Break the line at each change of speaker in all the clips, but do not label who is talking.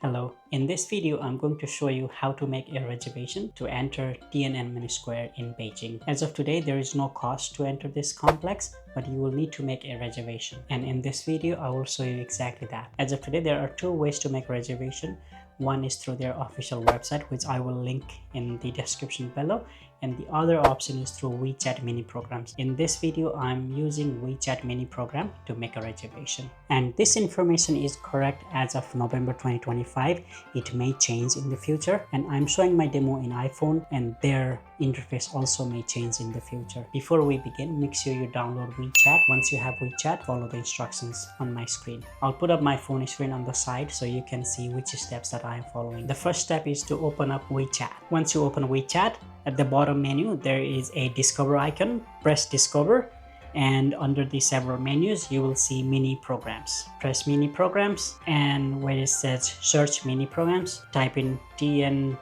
Hello, in this video I'm going to show you how to make a reservation to enter Tiananmen Square in Beijing. As of today, there is no cost to enter this complex, but you will need to make a reservation. And in this video, I will show you exactly that. As of today, there are two ways to make a reservation. One is through their official website, which I will link in the description below. And the other option is through WeChat mini programs. In this video, I'm using WeChat mini program to make a reservation. And this information is correct as of November 2025. It may change in the future. And I'm showing my demo in iPhone, and their interface also may change in the future. Before we begin, make sure you download WeChat. Once you have WeChat, follow the instructions on my screen. I'll put up my phone screen on the side so you can see which steps that I'm following. The first step is to open up WeChat. Once you open WeChat, at the bottom menu, there is a discover icon. Press discover, and under the several menus, you will see mini programs. Press mini programs, and where it says search mini programs, type in Tiananmen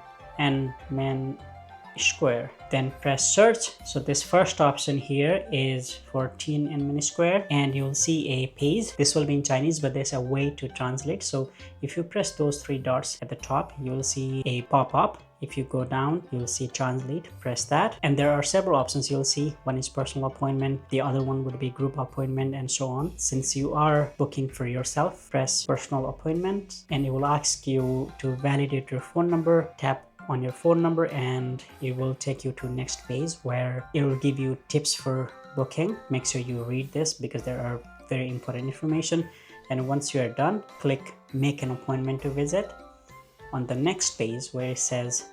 Square. Then press search. So this first option here is for Tiananmen Square, and you'll see a page. This will be in Chinese, but there's a way to translate. So if you press those three dots at the top, you'll see a pop-up. If you go down, you'll see translate. Press that, and there are several options you'll see. One is personal appointment, the other one would be group appointment, and so on. Since you are booking for yourself, press personal appointment, and it will ask you to validate your phone number. Tap on your phone number, and it will take you to next page where it will give you tips for booking. Make sure you read this because there are very important information. And once you are done, click make an appointment to visit. On the next page where it says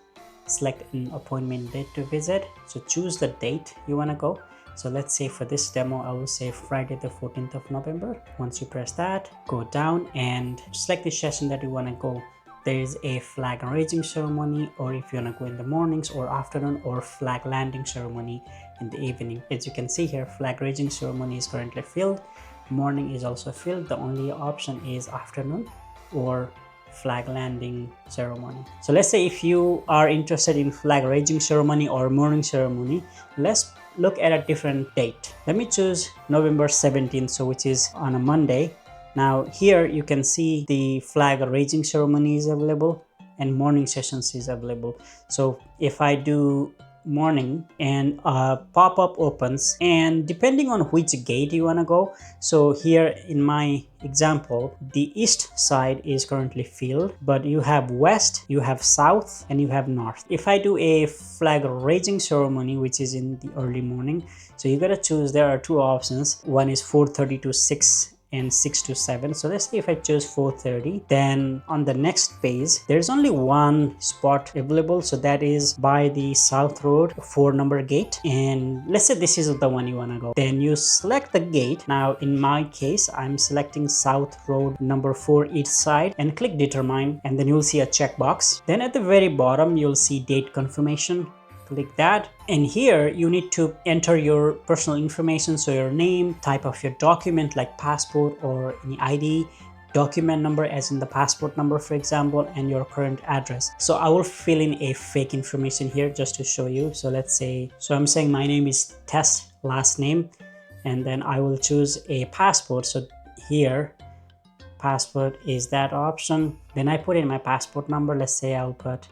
select an appointment date to visit, so choose the date you want to go. So let's say for this demo, I will say Friday the 14th of November. Once you press that, go down and select the session that you want to go. There is a flag raising ceremony, or if you want to go in the mornings or afternoon, or flag landing ceremony in the evening. As you can see here, flag raising ceremony is currently filled. Morning is also filled. The only option is afternoon or flag landing ceremony. So let's say if you are interested in flag raising ceremony or morning ceremony, let's look at a different date. Let me choose November 17th, so which is on a Monday. Now here you can see the flag raising ceremony is available and morning sessions is available. So if I do morning, and a pop-up opens, and depending on which gate you want to go, so here in my example, the east side is currently filled, but you have west, you have south, and you have north. If I do a flag raising ceremony, which is in the early morning, so you gotta choose. There are two options. One is 4:30 to 6 and 6 to 7. So let's say if I choose 4:30, then on the next page there's only one spot available, so that is by the South Road 4 number gate. And let's say this is the one you want to go, then you select the gate. Now in my case, I'm selecting South Road number 4 each side, and click determine, and then you'll see a checkbox. Then at the very bottom you'll see date confirmation. Click that, and here you need to enter your personal information, so your name, type of your document like passport or any ID, document number as in the passport number for example, and your current address. So I will fill in a fake information here just to show you. So let's say, so I'm saying my name is Tess, last name, and then I will choose a passport. So here passport is that option. Then I put in my passport number. Let's say I'll put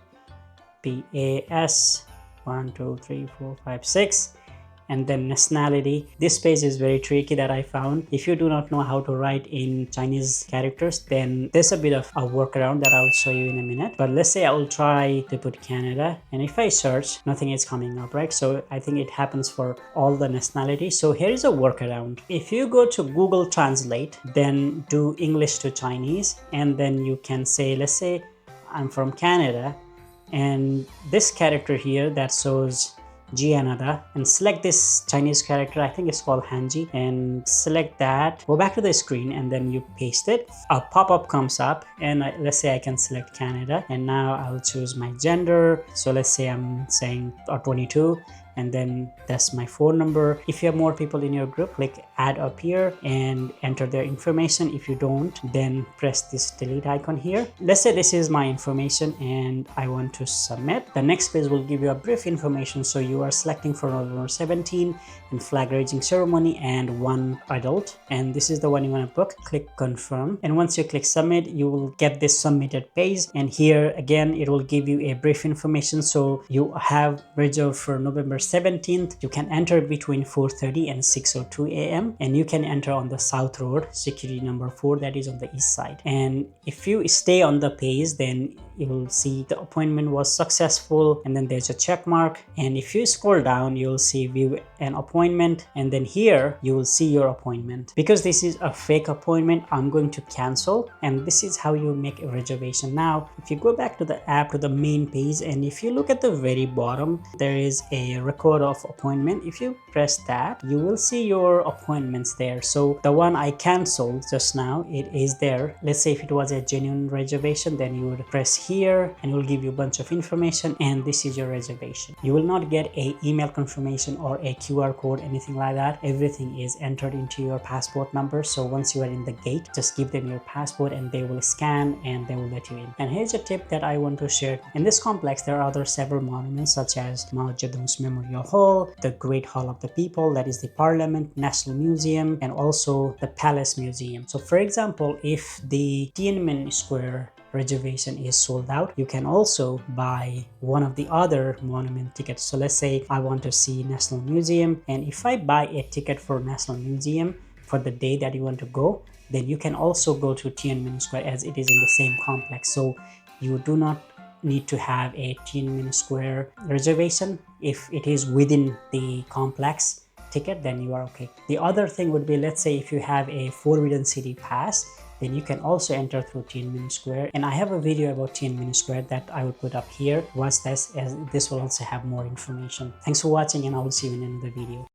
PAS 1 2 3 4 5 6, and then nationality. This page is very tricky that I found. If you do not know how to write in Chinese characters, then there's a bit of a workaround that I'll show you in a minute. But let's say I will try to put Canada, and if I search, nothing is coming up, right? So I think it happens for all the nationalities. So here is a workaround. If you go to Google Translate, then do English to Chinese, and then you can say, let's say I'm from Canada, and this character here that shows Canada, and select this Chinese character, I think it's called Hanji, and select that. Go back to the screen, and then you paste it. A pop-up comes up, and let's say I can select Canada, and now I'll choose my gender. So let's say I'm saying 22, and then that's my phone number. If you have more people in your group, click add up here and enter their information. If you don't, then press this delete icon here. Let's say this is my information and I want to submit. The next page will give you a brief information. So you are selecting for November 17 and flag raising ceremony and 1 adult, and this is the one you want to book. Click confirm, and once you click submit, you will get this submitted page, and here again it will give you a brief information. So you have reserved for November 17th. You can enter between 4:30 and 6:02 a.m. and you can enter on the South Road, security number 4, that is on the east side. And if you stay on the page, then you will see the appointment was successful, and then there's a check mark. And if you scroll down, you'll see view an appointment, and then here you will see your appointment. Because this is a fake appointment, I'm going to cancel, and this is how you make a reservation. Now if you go back to the app, to the main page, and if you look at the very bottom, there is a record of appointment. If you press that, you will see your appointments there. So the one I canceled just now, it is there. Let's say if it was a genuine reservation, then you would press here and it will give you a bunch of information, and this is your reservation. You will not get a email confirmation or a QR code, anything like that. Everything is entered into your passport number. So once you are in the gate, just give them your passport and they will scan and they will let you in. And here's a tip that I want to share. In this complex, there are several monuments such as Mao Zedong's Memorial Hall, the Great Hall of the People, that is the Parliament, National Museum, and also the Palace Museum. So for example, if the Tiananmen Square reservation is sold out, you can also buy one of the other monument tickets. So let's say I want to see National Museum, and if I buy a ticket for National Museum for the day that you want to go, then you can also go to Tiananmen Square, as it is in the same complex. So you do not need to have a Tiananmen Square reservation. If it is within the complex ticket, then you are okay. The other thing would be, let's say if you have a Forbidden City pass, then you can also enter through Tiananmen Square. And I have a video about Tiananmen Square that I will put up here. Watch this, as this will also have more information. Thanks for watching, and I will see you in another video.